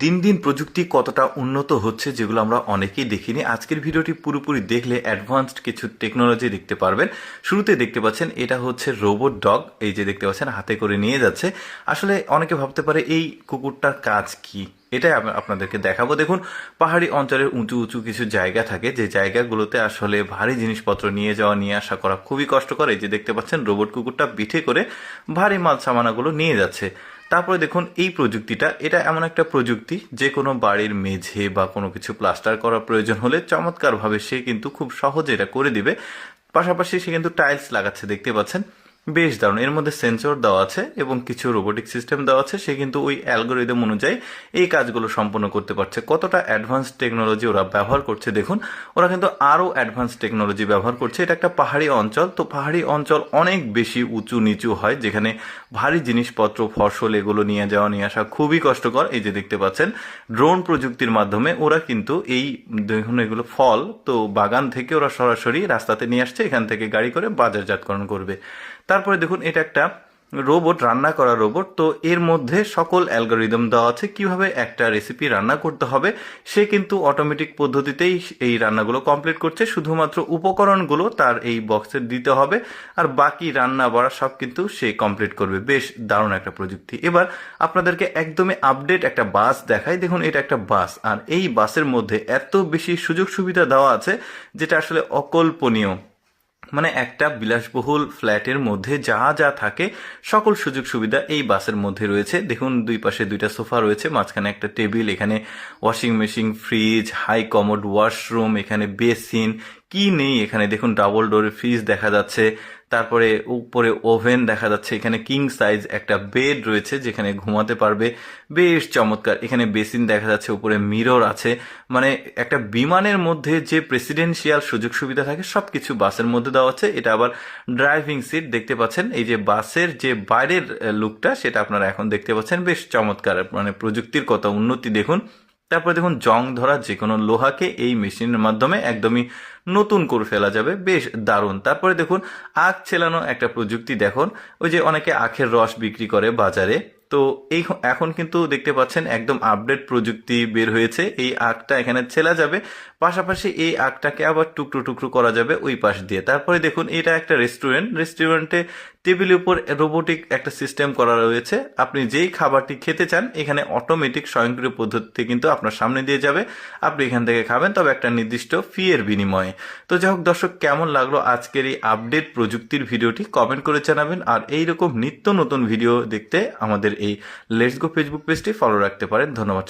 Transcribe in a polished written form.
দিন দিন প্রযুক্তি কতটা উন্নত হচ্ছে যেগুলো আমরা অনেকেই দেখিনি। আজকের ভিডিওটি পুরোপুরি দেখলে অ্যাডভান্সড কিছু টেকনোলজি দেখতে পারবেন। শুরুতে দেখতে পাচ্ছেন এটা হচ্ছে রোবট ডগ, এই যে দেখতে পাচ্ছেন হাতে করে নিয়ে যাচ্ছে। আসলে অনেকে ভাবতে পারে এই কুকুরটার কাজ কি, এটাই আপনাদেরকে দেখাবো। দেখুন, পাহাড়ি অঞ্চলের উঁচু উঁচু কিছু জায়গা থাকে, যে জায়গাগুলোতে আসলে ভারী জিনিসপত্র নিয়ে যাওয়া নিয়ে আসা করা খুবই কষ্টকর। এই যে দেখতে পাচ্ছেন রোবট কুকুরটা পিঠে করে ভারী মাল সামানাগুলো নিয়ে যাচ্ছে। তারপরে দেখুন এই প্রযুক্তিটা, এটা এমন একটা প্রযুক্তি যে কোনো বাড়ির মেঝে বা কোনো কিছু প্লাস্টার করার প্রয়োজন হলে চমৎকারভাবে সে কিন্তু খুব সহজে এটা করে দিবে। পাশাপাশি সে কিন্তু টাইলস লাগাচ্ছে, দেখতে পাচ্ছেন, বেশ দারুণ। এর মধ্যে সেন্সর দেওয়া আছে এবং কিছু রোবোটিক সিস্টেম দেওয়া আছে। সে কিন্তু ওই অ্যালগোরিদম অনুযায়ী এই কাজগুলো সম্পন্ন করতে পারছে। কতটা অ্যাডভান্স টেকনোলজি ওরা ব্যবহার করছে দেখুন। ওরা কিন্তু আরও অ্যাডভান্স টেকনোলজি ব্যবহার করছে। এটা একটা পাহাড়ি অঞ্চল, তো পাহাড়ি অঞ্চল অনেক বেশি উঁচু নিচু হয়, যেখানে ভারী জিনিসপত্র ফসল এগুলো নিয়ে যাওয়া নিয়ে আসা খুবই কষ্টকর। এই যে দেখতে পাচ্ছেন ড্রোন প্রযুক্তির মাধ্যমে ওরা কিন্তু এই দেখুন এগুলো ফল, তো বাগান থেকে ওরা সরাসরি রাস্তাতে নিয়ে আসছে, এখান থেকে গাড়ি করে বাজারজাতকরণ করবে। তারপরে দেখুন এটা একটা রোবট, রান্না করা রোবট। তো এর মধ্যে সকল অ্যালগোরিদম দেওয়া আছে কিভাবে একটা রেসিপি রান্না করতে হবে। সে কিন্তু অটোমেটিক পদ্ধতিতেই এই রান্নাগুলো কমপ্লিট করছে, শুধুমাত্র উপকরণগুলো তার এই বক্সে দিতে হবে, আর বাকি রান্না বাড়া সব কিন্তু সে কমপ্লিট করবে। বেশ দারুণ একটা প্রযুক্তি। এবার আপনাদেরকে একদমই আপডেট একটা বাস দেখাই। দেখুন এটা একটা বাস, আর এই বাসের মধ্যে এত বেশি সুযোগ সুবিধা দেওয়া আছে যেটা আসলে অকল্পনীয়। মানে একটা বিলাসবহুল ফ্ল্যাটের মধ্যে যা যা থাকে সকল সুযোগ সুবিধা এই বাসের মধ্যে রয়েছে। দেখুন দুই পাশে দুইটা সোফা রয়েছে, মাঝখানে একটা টেবিল, এখানে washing machine, fridge, high commode washroom, এখানে বেসিন, কি নেই এখানে। দেখুন ডাবল ডোরের ফ্রিজ দেখা যাচ্ছে, তারপরে উপরে ওভেন দেখা যাচ্ছে, এখানে কিং সাইজ একটা বেড রয়েছে যেখানে ঘুমাতে পারবে। বেশ চমৎকার। এখানে বেসিন দেখা যাচ্ছে, উপরে মিরর আছে। মানে একটা বিমানের মধ্যে যে প্রেসিডেন্সিয়াল সুযোগ সুবিধা থাকে সবকিছু বাসের মধ্যে দেওয়া আছে। এটা আবার ড্রাইভিং সিট, দেখতে পাচ্ছেন এই যে বাসের যে বাইরের লুকটা সেটা আপনারা এখন দেখতে পাচ্ছেন। বেশ চমৎকার, মানে প্রযুক্তির কত উন্নতি দেখুন। তারপরে দেখুন জং ধরা যে কোনো লোহাকে এই মেশিনের মাধ্যমে একদমই নতুন করে ফেলা যাবে। বেশ দারুণ। তারপরে দেখুন আখ ছেলানো একটা প্রযুক্তি। দেখুন ওই যে অনেকে আখের রস বিক্রি করে বাজারে, তো এই এখন কিন্তু দেখতে পাচ্ছেন একদম আপডেট প্রযুক্তি বের হয়েছে। এই আখটা এখানে ছেলা যাবে, পাশাপাশি এই আখটাকে আবার টুকরো টুকরো করা যাবে ওই পাশ দিয়ে। তারপরে দেখুন এটা একটা রেস্টুরেন্টে টেবিলের উপর রোবোটিক একটা সিস্টেম করা রয়েছে। আপনি যেই খাবারটি খেতে চান এখানে অটোমেটিক স্বয়ংক্রিয় পদ্ধতিতে কিন্তু আপনার সামনে দিয়ে যাবে, আপনি এখান থেকে খাবেন, তবে একটা নির্দিষ্ট ফি এর বিনিময়ে। তো যাই হোক দর্শক, কেমন লাগলো আজকের এই আপডেট প্রযুক্তির ভিডিওটি কমেন্ট করে জানাবেন। আর এইরকম নিত্য নতুন ভিডিও দেখতে আমাদের এই লেটস গো ফেসবুক পেজটি ফলো রাখতে পারেন। ধন্যবাদ।